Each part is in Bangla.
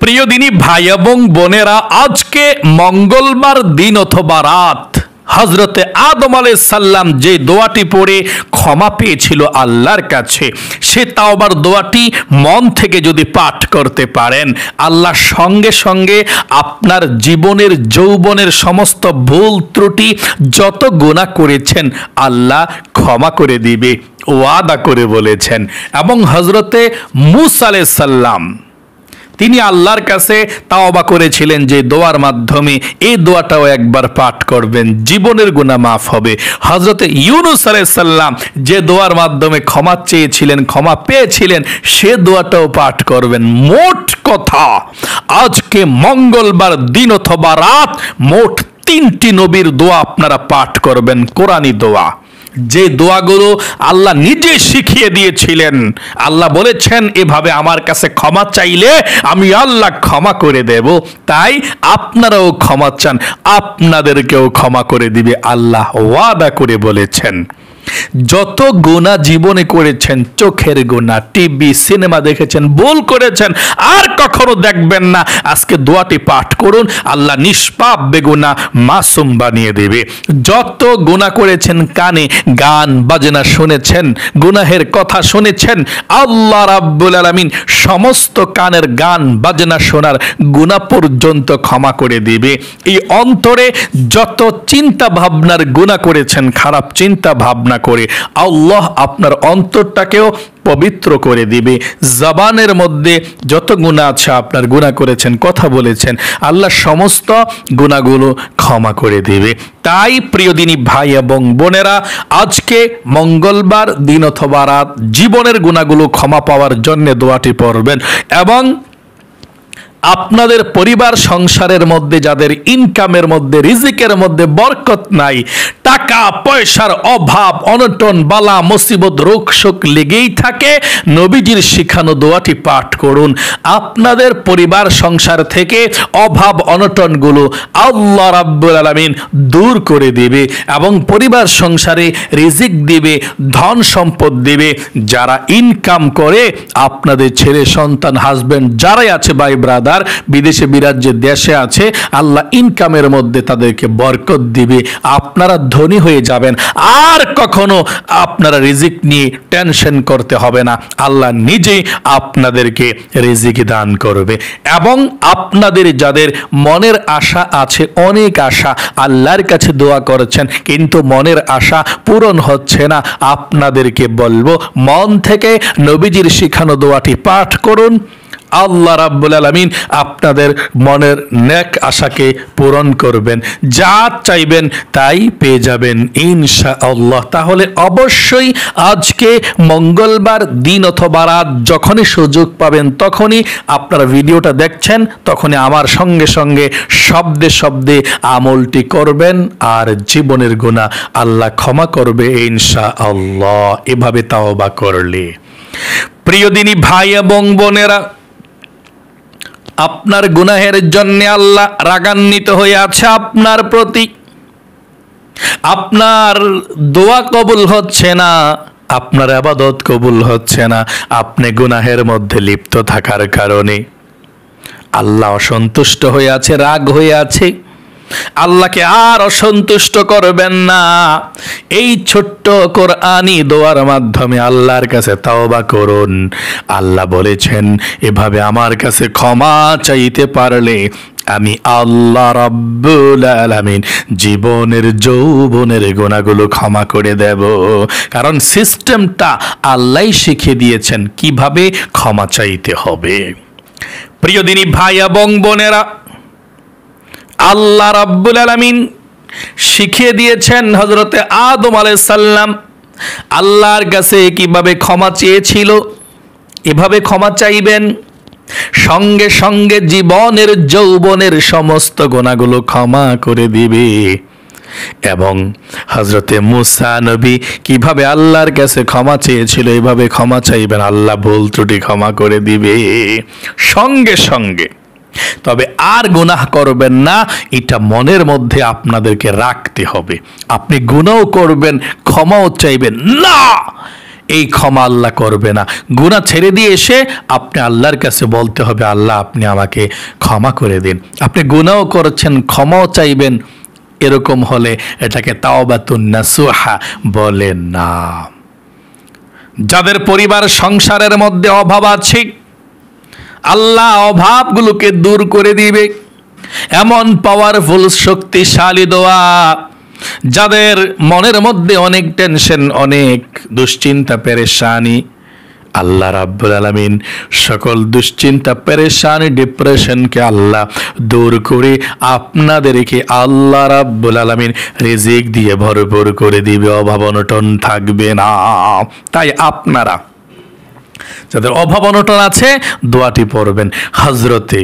প্রিয় দিনী ভাই এবং বোনেরা, আজকে মঙ্গলবার দিন অথবা রাত হযরতে আদম আলাইহিস সালাম যে দোয়াটি পড়ে ক্ষমা পেয়েছিল আল্লাহর কাছে, সে তাওবার দোয়াটি মন থেকে যদি পাঠ করতে পারেন, আল্লাহ সঙ্গে সঙ্গে আপনার জীবনের যৌবনের সমস্ত ভুল ত্রুটি যত গুনাহ করেছেন আল্লাহ ক্ষমা করে দিবে, ওয়াদা করে বলেছেন। এবং হযরতে মূসা আলাইহিস সালাম তিনি আল্লাহর কাছে তাওবা করেছিলেন যে দোয়ার মাধ্যমে এই দোয়াটাও একবার পাঠ করবেন, জীবনের গুনাহ মাফ হবে। হযরতে ইউনূস আলাইহিস সালাম যে দোয়ার মাধ্যমে ক্ষমা চেয়েছিলেন, ক্ষমা পেয়েছিলেন, সে দোয়াটাও পাঠ করবেন। মোট কথা আজকে মঙ্গলবার দিন অথবা রাত মোট 3টি নবীর দোয়া আপনারা পাঠ করবেন, কোরআনী দোয়া, যে দোয়াগুলো আল্লাহ নিজে শিখিয়ে দিয়েছিলেন। আল্লাহ বলেছেন এভাবে আমার কাছে ক্ষমা চাইলে আমি আল্লাহ ক্ষমা করে দেব। তাই আপনারাও ক্ষমা চান, আপনাদেরকেও ক্ষমা করে দিবে আল্লাহ ওয়াদা করে বলেছেন। যত গুনাহ জীবনে করেছেন, চোখের গুনাহ, টিভি সিনেমা দেখেছেন, ভুল করেছেন, আর কখনো দেখবেন না, আজকে দোয়াটি পাঠ করুন, আল্লাহ নিষ্পাপ বেগুনাহ মাসুম বানিয়ে দেবে। যত গুনাহ করেছেন, কানে গান বাজনা শুনেছেন, গুনাহের কথা শুনেছেন, আল্লাহ রাব্বুল আলামিন সমস্ত কানের গান বাজনা শোনার গুনাহ পর্যন্ত ক্ষমা করে দিবে। এই অন্তরে যত চিন্তা ভাবনার গুনাহ করেছেন, খারাপ চিন্তা ভাবনা করে, আল্লাহ আপনার অন্তরটাকেও পবিত্র করে দিবে। জবানের মধ্যে যত গুনাহ আছে, আপনার গুনাহ করেছেন, কথা বলেছেন, আল্লাহ সমস্ত গুনাহগুলো ক্ষমা করে দিবে। তাই প্রিয় দিনী ভাই এবং বোনেরা, আজকে মঙ্গলবার দিন অথবা রাত জীবনের গুনাহগুলো ক্ষমা পাওয়ার জন্য দোয়াটি পড়বেন। এবং আপনাদের পরিবার সংসারের মধ্যে যাদের ইনকামের মধ্যে, রিজিকের মধ্যে বরকত নাই, টাকা পয়সার অভাব, অনটন, বালা মুসিবত, রোগ শোক লেগেই থাকে, নবীজির শিখানো দোয়াটি পাঠ করুন। আপনাদের পরিবার সংসার থেকে অভাব অনটনগুলো আল্লাহ রাব্বুল আলামিন দূর করে দিবে এবং পরিবার সংসারে রিজিক দিবে, ধন সম্পদ দিবে। যারা ইনকাম করে, আপনাদের ছেলে সন্তান, হাজবেন্ড যারাই আছে, ভাই ব্রাদার, বিদেশে বিরাজ্যে দেশে আছে, আল্লাহ ইনকামের মধ্যে তাদেরকে বরকত দিবে, আপনারা ধনী হয়ে যাবেন। আর কখনো আপনারা রিজিক নিয়ে টেনশন করতে হবে না, আল্লাহ নিজেই আপনাদেরকে রিজিক দান করবে। এবং আপনাদের যাদের মনের আশা আছে, অনেক আশা, আল্লাহর কাছে দোয়া করেছেন কিন্তু মনের আশা পূরণ হচ্ছে না, আপনাদেরকে বলবো মন থেকে নবীজির শিখানো দোয়াটি পাঠ করুন। আল্লাহ রাব্বুল আলামিন আপনাদের মনের নেক আশাকে পূরণ করবেন, যা চাইবেন তাই পেয়ে যাবেন ইনশাআল্লাহ। তাহলে অবশ্যই আজকে মঙ্গলবার দিন অথবা রাত যখনই সুযোগ পাবেন, তখনই আপনারা ভিডিওটা দেখছেন, তখনই আমার সঙ্গে সঙ্গে শব্দে শব্দে আমলটি করবেন, আর জীবনের গুনাহ আল্লাহ ক্ষমা করবে ইনশাআল্লাহ, এভাবে তাওবা করলে। প্রিয় দিনী ভাই এবং বোনেরা, আপনার গুনাহের জন্য আল্লাহ রাগান্বিত হয়ে আছে আপনার প্রতি, আপনার দোয়া কবুল হচ্ছে না, আপনার ইবাদত কবুল হচ্ছে না, আপনি গুনাহের মধ্যে লিপ্ত থাকার কারণে আল্লাহ অসন্তুষ্ট হয়ে আছে, রাগ হয়ে আছে। আল্লাহকে আর অসন্তুষ্ট করবেন না। এই ছোট্ট কোরআনি দোয়ার মাধ্যমে আল্লাহর কাছে তাওবা করুন। আল্লাহ বলেছেন এভাবে আমার কাছে ক্ষমা চাইতে পারলে আমি আল্লাহ রাব্বুল আলামিন জীবনের যৌবনের গুনাহগুলো ক্ষমা করে দেব। কারণ সিস্টেমটা আল্লাহই শিখিয়ে দিয়েছেন কিভাবে ক্ষমা চাইতে হবে। প্রিয় দিনী ভাই এবং বোনেরা, আল্লাহ রাব্বুল আলামিন শিখিয়ে দিয়েছেন হযরতে আদম আলাইহিস সালাম আল্লাহর কাছে কিভাবে ক্ষমা চেয়েছিল, এভাবে ক্ষমা চাইবেন, সঙ্গে সঙ্গে জীবনের যৌবনের সমস্ত গুনাহগুলো ক্ষমা করে দিবে। এবং হযরতে মূসা নবী কিভাবে আল্লাহর কাছে ক্ষমা চেয়েছিল, এভাবে ক্ষমা চাইবেন, আল্লাহ ভুল ত্রুটি ক্ষমা করে দিবে সঙ্গে সঙ্গে। তবে আর গুনাহ করবেন না, এটা মনের মধ্যে আপনাদেরকে রাখতে হবে। আপনি গুনাহও করবেন, ক্ষমাও চাইবেন না, এই ক্ষমা আল্লাহ করবে না। গুনাহ ছেড়ে দিয়ে এসে আপনি আল্লাহর কাছে বলতে হবে, আল্লাহ আপনি আমাকে ক্ষমা করে দিন। আপনি গুনাহও করেছেন, ক্ষমাও চাইবেন। এরকম হলে এটাকে তাওবাতুন নাসুহা বলে না। যাদের পরিবার সংসারের মধ্যে অভাব আছে, আল্লাহ অভাবগুলোকে দূর করে দিবে। এমন পাওয়ারফুল শক্তিশালী দোয়া, যাদের মনের মধ্যে অনেক টেনশন, অনেক দুশ্চিন্তা পেরেশানি, আল্লাহ রাব্বুল আলামিন সকল দুশ্চিন্তা পেরেশানি ডিপ্রেশনকে আল্লাহ দূর করে আপনাদেরকে আল্লাহ রাব্বুল আলামিন রিজিক দিয়ে ভরপুর করে দিবে, অভাব অনটন থাকবে না। তাই আপনারা যাদের অভাব অনটন আছে দোয়াটি পড়বেন। হযরতে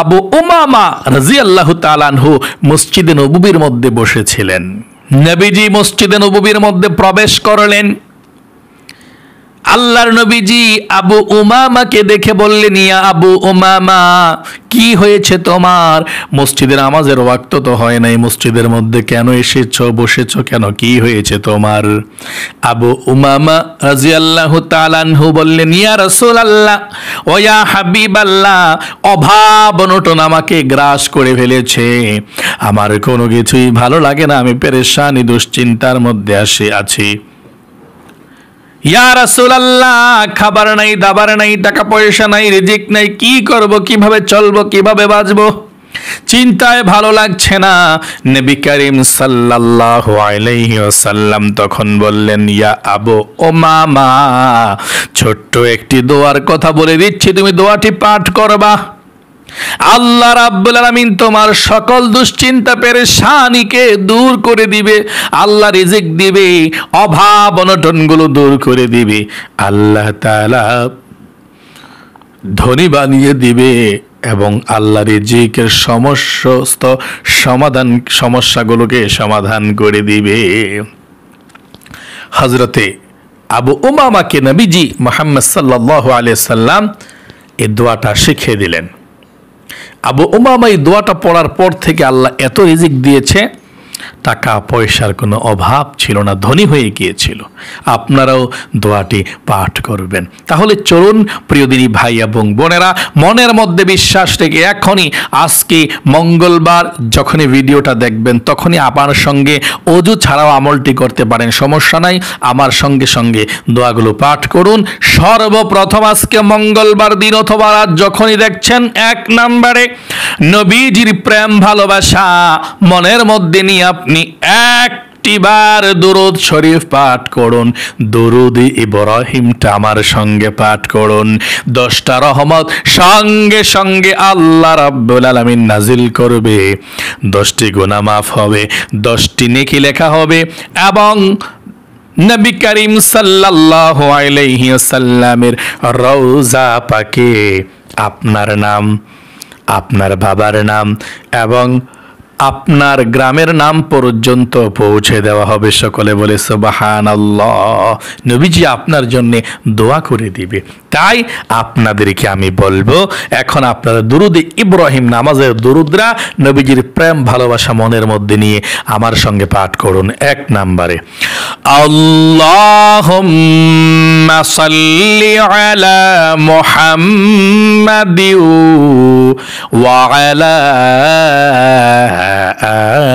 আবু উমামা রাদিয়াল্লাহু তাআলা আনহু মসজিদে নববীর মধ্যে বসেছিলেন। নবীজি মসজিদে নববীর মধ্যে প্রবেশ করলেন। আল্লাহর নবীজি আবু উমামাকে দেখে বললেন, ইয়া আবু উমামা, কি হয়েছে তোমার? মসজিদের নামাজের ওয়াক্ত তো হয় নাই, মসজিদের মধ্যে কেন এসেছো, বসেছো কেন, কি হয়েছে তোমার? আবু উমামা রাদিয়াল্লাহু তাআলা আনহু বললেন, ইয়া রাসূলুল্লাহ ও ইয়া হাবিবাল্লাহ, অভাব অনটন আমাকে গ্রাস করে ফেলেছে, আমার কোনো কিছুই ভালো লাগে না, আমি পেরেশানি দুশ্চিন্তার মধ্যে আছি। ইয়া রাসূলুল্লাহ, খাবার নাই, দাবার নাই, টাকা পয়সা নাই, রিজিক নাই, কি করব, কিভাবে চলবো, কিভাবে বাঁচবো, চিন্তায় ভালো লাগছে না। নবী করিম সাল্লাল্লাহু আলাইহি ওয়াসাল্লাম তখন বললেন, ইয়া আবু উমামা, ছোট্ট একটি দোয়ার কথা বলে দিচ্ছি, তুমি দোয়াটি পাঠ করবা। আল্লাহ রাব্বুল আলামিন তোমার সকল দুশ্চিন্তা পেরেশানিকে দূর করে দিবে, আল্লাহ রিজিক দিবে, অভাব অনটনগুলো দূর করে দিবে, আল্লাহ তাআলা ধনী বানিয়ে দিবে এবং আল্লাহ রিজিকের সমস্ত সমস্যাগুলোকে সমাধান করে দিবে। হযরতে আবু উমামাকে নবীজি মুহাম্মদ সাল্লাল্লাহু আলাইহি সাল্লাম এই দোয়াটা শিখিয়ে দিলেন। আবু উমামা এই দোয়াটা পড়ার পর থেকে আল্লাহ এত রিজিক দিয়েছে, টাকা পয়সার কোনো অভাব ছিল না, ধনী হয়ে গিয়েছিল। আপনারাও দোয়াটি পাঠ করবেন। তাহলে চলুন প্রিয় দিনী ভাই এবং বোনেরা, মনের মধ্যে বিশ্বাস রেখে এখনই, আজকে মঙ্গলবার যখনই ভিডিওটা দেখবেন তখনই আপনার সঙ্গে অজু ছাড়াও আমলটি করতে পারেন, সমস্যা নাই। আমার সঙ্গে সঙ্গে দোয়াগুলো পাঠ করুন। সর্বপ্রথম আজকে মঙ্গলবার দিন অথবা রাত যখনই দেখছেন, 1 নম্বরে নবীজির প্রেম ভালোবাসা মনের মধ্যে নিয়ে আপনি একটিবার দুরূদ শরীফ পাঠ করুন। দুরূদ ইব্রাহিমটা আমার সঙ্গে পাঠ করুন। 10টা রহমত সঙ্গে সঙ্গে আল্লাহ রাব্বুল আলামিন নাজিল করবে। 10টি গুনাহ মাফ হবে, 10টি নেকি লেখা হবে এবং নবী করিম সাল্লাল্লাহু আলাইহি ওয়াসাল্লামের রওজা পাকে আপনার নাম, আপনার বাবার নাম এবং আপনার গ্রামের নাম পর্যন্ত পৌঁছে দেওয়া হবে। সকলে বলে সুবহানাল্লাহ। নবীজি আপনার জন্য দোয়া করে দিবে। তাই আপনাদেরকে আমি বলবো, এখন আপনারা দুরূদ ইব্রাহিম নামাজের দুরূদরা নবীজির প্রেম ভালোবাসা মনের মধ্যে নিয়ে আমার সঙ্গে পাঠ করুন। 1 নম্বরে আল্লাহুম্মা সাল্লি আলা মুহাম্মাদিন ওয়া আলা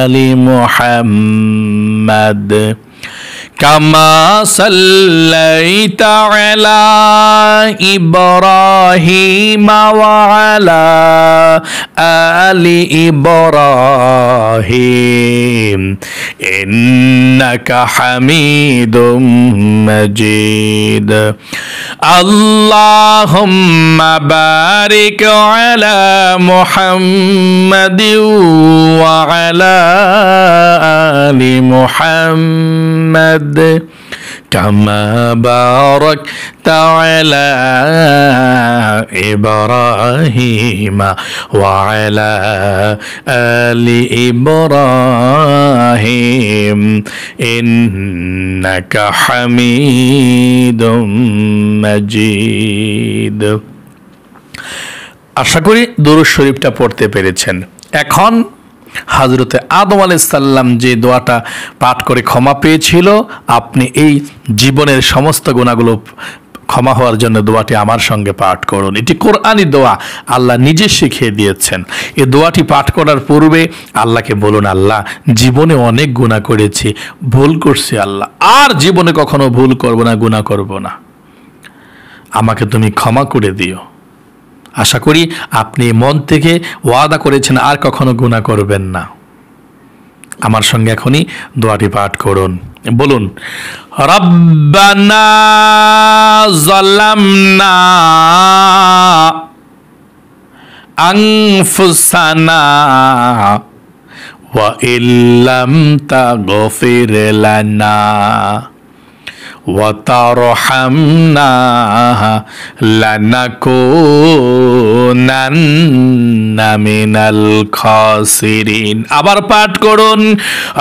আলি মুহাম্মাদ কামা সাল্লাইতা আলা ইব্রাহিম ওয়া আলা আলি ইব্রাহিম ইন্নাকা হামিদুম মাজিদ। আল্লাহুম্মা বারিক আলা মুহাম্মাদিন ওয়া আলা আলি মুহাম্মাদ কামা বারাকতা আলা ইব্রাহিম ওয়া আলা আলি ইব্রাহিম ইন্নাকা হামিদুম মাজিদ। আশা করি দুরূদ শরীফটা পড়তে পেরেছেন। এখন হযরতে আদম আলাইহিস সালাম যে দোয়াটা পাঠ করে ক্ষমা পেয়েছিল, আপনি এই জীবনের সমস্ত গুনাহগুলো ক্ষমা হওয়ার জন্য দোয়াটি আমার সঙ্গে পাঠ করুন। এটি কোরআনী দোয়া, আল্লাহ নিজে শিখিয়ে দিয়েছেন। এই দোয়াটি পাঠ করার পূর্বে আল্লাহকে বলুন, আল্লাহ জীবনে অনেক গুনাহ করেছি, ভুল করছি আল্লাহ, আর জীবনে কখনো ভুল করব না, গুনাহ করব না, আমাকে তুমি ক্ষমা করে দিও। আশা করি আপনি মন থেকে ওয়াদা করেছেন আর কখনো গুনাহ করবেন না। আমার সঙ্গে এখনই দোয়াটি পাঠ করুন। বলুন, রব্বানা যালামনা আনফুসানা ওয়া ইল্লাম তাগফির লানা ওয়া তারহামনা লানাকুনান্না মিনাল খাসিরিন। আবার পাঠ করুন,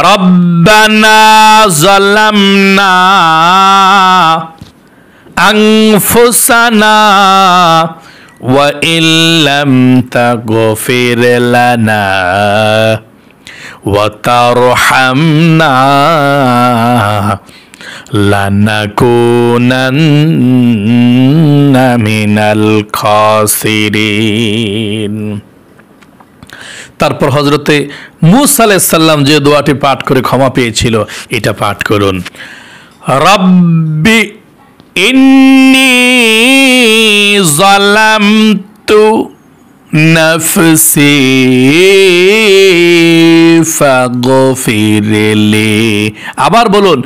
রব্বানা যালামনা আনফুসানা ওয়া ইল্লাম তাগফির লানা ওয়া তারহামনা লানাকুনান্না মিনাল খাসিরিন। তারপর হযরতে মূসা আলাইহিস সালাম যে দোয়াটি পাঠ করে ক্ষমা পেয়েছিল, এটা পাঠ করুন, রব্বি ইন্নী যালামতু নাফসি ফাগফিরলি। আবার বলুন,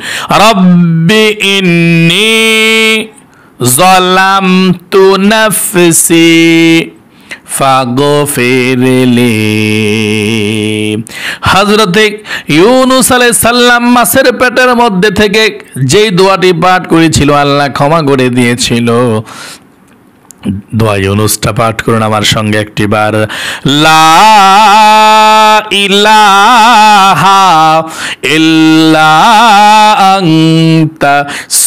রব্বি ইন্নী যালামতু নাফসি ফাগফিরলি। হযরতে ইউনূস আলাইহিস সালাম মাছের পেটের মধ্যে থেকে যেই দোয়াটি পাঠ করেছিল, আল্লাহ ক্ষমা করে দিয়েছিল। দোয়া ইউনূসটা পাঠ করুন আমার সঙ্গে একটিবার, লা ইলাহা ইল্লা আনতা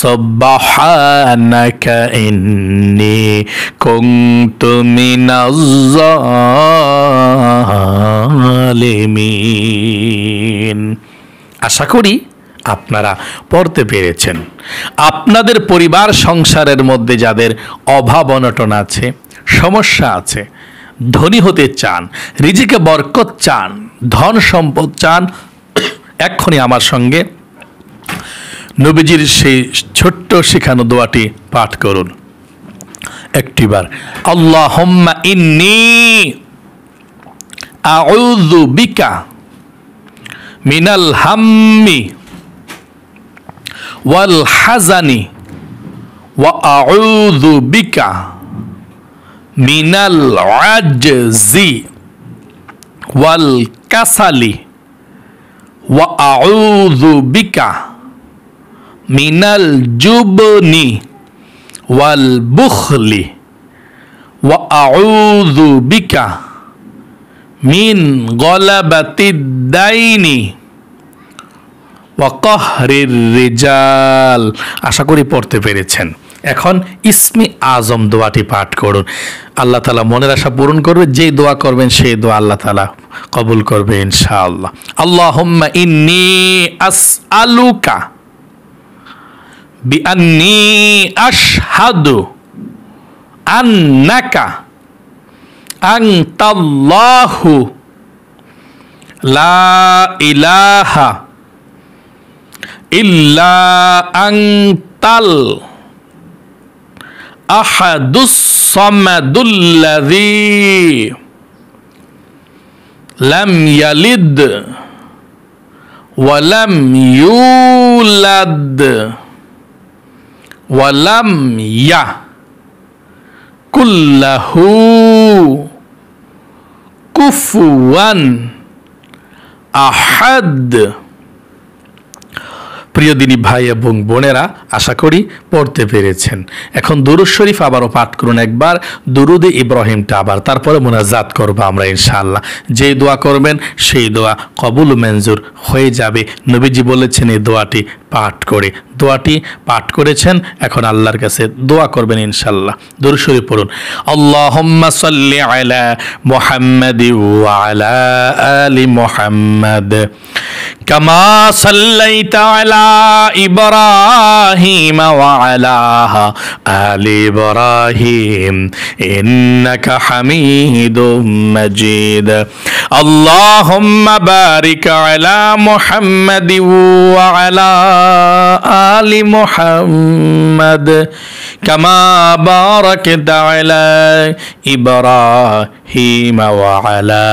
সুবহানাকা ইন্নী কুনতু মিনাজ জালিমিন। আশা করি আপনারা পড়তে পেরেছেন। আপনাদের পরিবার সংসারের মধ্যে যাদের অভাব অনটন আছে, সমস্যা আছে, ধনী হতে চান, রিজিকে বরকত চান, ধন সম্পদ চান, এক্ষুনি আমার সঙ্গে নবীজির সেই ছোট্ট শেখানো দোয়াটি পাঠ করুন একটিবার, আল্লাহুম্মা ইন্নী আউযু বিকা মিনাল হাম্মি ওয়াল হাজানি ওয়া আউযু বিকা মিনাল আজজি ওয়াল কাসালি ওয়া আউযু বিকা মিনাল জুবনি ওয়াল বুখলি ওয়া আউযু বিকা মিন গলাবাতিদ দাইনি ওয়া কাহরির রিজাল। আশা করি পড়তে পেরেছেন। এখন ইসমি আজম দোয়াটি পাঠ করুন। আল্লাহ তাআলা মনের আশা পূরণ করবে। যেই দোয়া করবেন সেই দোয়া আল্লাহ তাআলা কবুল করবে ইনশাআল্লাহ। আল্লাহুম্মা ইন্নী আসআলুকা বিআন্নী আশহাদু আন্নাকা আনতাল্লাহু লা ইলাহা ইল্লা আনতাল আহাদুস সামাদুল্লাযী লাম ইয়ালিদ ওয়া লাম ইউলাদ ওয়া লাম ইয়াকুল লাহু কুফুয়ান আহাদ। প্রিয় দিনী ভাই এবং বোনেরা, আশা করি পড়তে পেরেছেন। এখন দুরূদ শরীফ আবারও পাঠ করুন একবার, দুরুদে ইব্রাহিমটা আবার, তারপরে মুনাজাত করব আমরা ইনশাআল্লাহ। যেই দোয়া করবেন সেই দোয়া কবুল মঞ্জুর হয়ে যাবে। নবীজি বলেছেন এই দোয়াটি পাঠ করে দোয়াটি পাঠ করেছেন, এখন আল্লাহর কাছে দোয়া করবেন ইনশাআল্লাহ। দুরূদ শরীফ পড়ুন। আল্লাহুম্মা সাল্লি আলা মুহাম্মাদি ওয়া আলা আলি মুহাম্মাদ কামা সাল্লাইতা আলা ইব্রাহিম ওয়া আলা আলি ইব্রাহিম ইন্নাকা হামিদুম মাজিদ। আল্লাহুম্মা বারিক আলা মুহাম্মাদি ওয়া আলা আলি মুহাম্মাদ কামা বারাকতা আলা ইব্রাহিম ওয়া আলা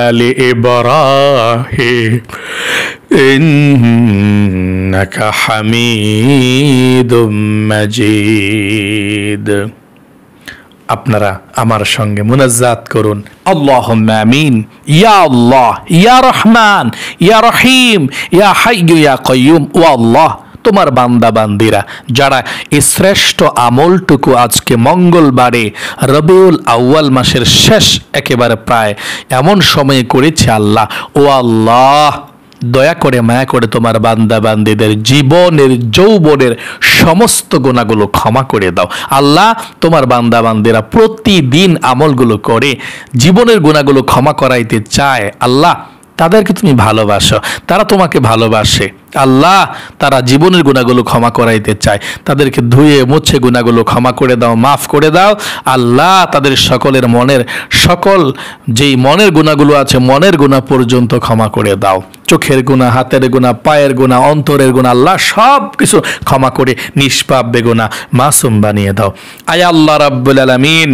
আলি ইব্রাহিম ইন্নাকা হামিদুম মাজিদ। আপনারা আমার সঙ্গে মুনাজ্জাত করুন। আল্লাহুম্মা আমিন। ইয়া আল্লাহ, ইয়া রহমান, ইয়া রহিম, ইয়া হাইয়্যু ইয়া কাইয়্যুম। ও আল্লাহ, তোমার বান্দা বান্দিরা যারা এই শ্রেষ্ঠ আমলটুকু আজকে মঙ্গলবারে রবিউল আউয়াল মাসের শেষ একেবারে প্রায় এমন সময়ে করেছে, আল্লাহ ও আল্লাহ দয়া করে মায়া করে তোমার বান্দা বান্দিদের জীবনের যৌবনের সমস্ত গুনাহগুলো ক্ষমা করে দাও। আল্লাহ, তোমার বান্দা বান্দিরা প্রতিদিন আমলগুলো করে জীবনের গুনাহগুলো ক্ষমা করাইতে চায়। আল্লাহ, তাদেরকে তুমি ভালোবাসো, তারা তোমাকে ভালোবাসে। আল্লাহ, তারা জীবনের গুনাহগুলো ক্ষমা করাইতে চায়, তাদেরকে ধুয়ে মুছে গুনাহগুলো ক্ষমা করে দাও, মাফ করে দাও। আল্লাহ, তাদের সকলের মনের সকল যেই মনের গুনাহগুলো আছে মনের গুনাহ পর্যন্ত ক্ষমা করে দাও। চোখের গুনাহ, হাতের গুনাহ, পায়ের গুনাহ, অন্তরের গুনাহ, আল্লাহ সব কিছু ক্ষমা করে নিষ্পাপ বেগুনাহ মাসুম বানিয়ে দাও। আয় আল্লাহ রাব্বুল আলামিন,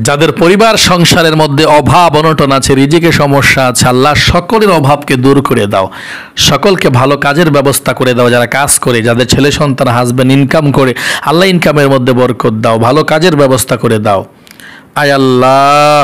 যাদের পরিবার সংসারের মধ্যে অভাব অনটন আছে, রিজিকে সমস্যা আছে, আল্লাহ সকলের অভাবকে দূর করে দাও, সকলকে ভালো কাজের ব্যবস্থা করে দাও। যারা কাজ করে, যাদের ছেলে সন্তান হাজবেন্ড ইনকাম করে, আল্লাহ ইনকামের মধ্যে বরকত দাও, ভালো কাজের ব্যবস্থা করে দাও। আয় আল্লাহ,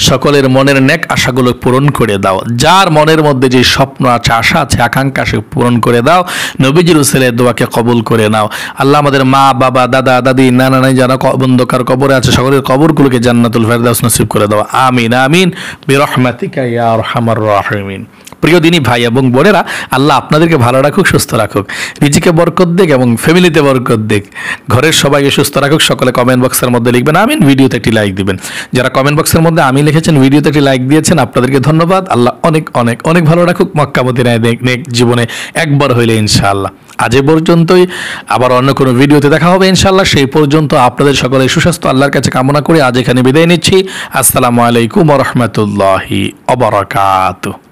সকলের মনের নেক আশাগুলো পূরণ করে দাও। যার মনের মধ্যে যে স্বপ্ন আছে, আশা আছে, আকাঙ্ক্ষা আছে পূরণ করে দাও। নবীজির উসিলায় দোয়াকে কবুল করে নাও। আল্লাহ, আমাদের মা বাবা দাদা দাদি নানা নানি যারা অন্ধকার কবরে আছে সকলের কবরগুলোকে জান্নাতুল ফেরদাউস নসিব করে দাও। আমিন আমিন বিরহমাতিকা ইয়া আরহামার রাহিমিন। প্রিয় দিনী ভাই এবং বোনেরা, আল্লাহ আপনাদেরকে ভালো রাখুক, সুস্থ রাখুক, রিজিকে বরকত দিক এবং ফ্যামিলিতে বরকত দিক, ঘরের সবাইকে সুস্থ রাখুক। সকলে কমেন্ট বক্সের মধ্যে লিখবেন আমিন, ভিডিওতে একটি লাইক দিবেন। যারা কমেন্ট বক্সের মধ্যে আমি লিখেছেন, ভিডিওতে একটি লাইক দিয়েছেন, আপনাদেরকে ধন্যবাদ। আল্লাহ অনেক অনেক অনেক ভালো রাখুক। মক্কা মদিনায় নেক জীবনে একবার হইলে ইনশাআল্লাহ। আজ এ পর্যন্তই, আবার অন্য কোনো ভিডিওতে দেখা হবে ইনশাআল্লাহ। সেই পর্যন্ত আপনাদের সকলের সুস্বাস্থ্য আল্লাহর কাছে কামনা করে আজ এখানে বিদায় নিচ্ছি। আসসালামু আলাইকুম ওয়া রাহমাতুল্লাহি ওয়া বারাকাতুহু।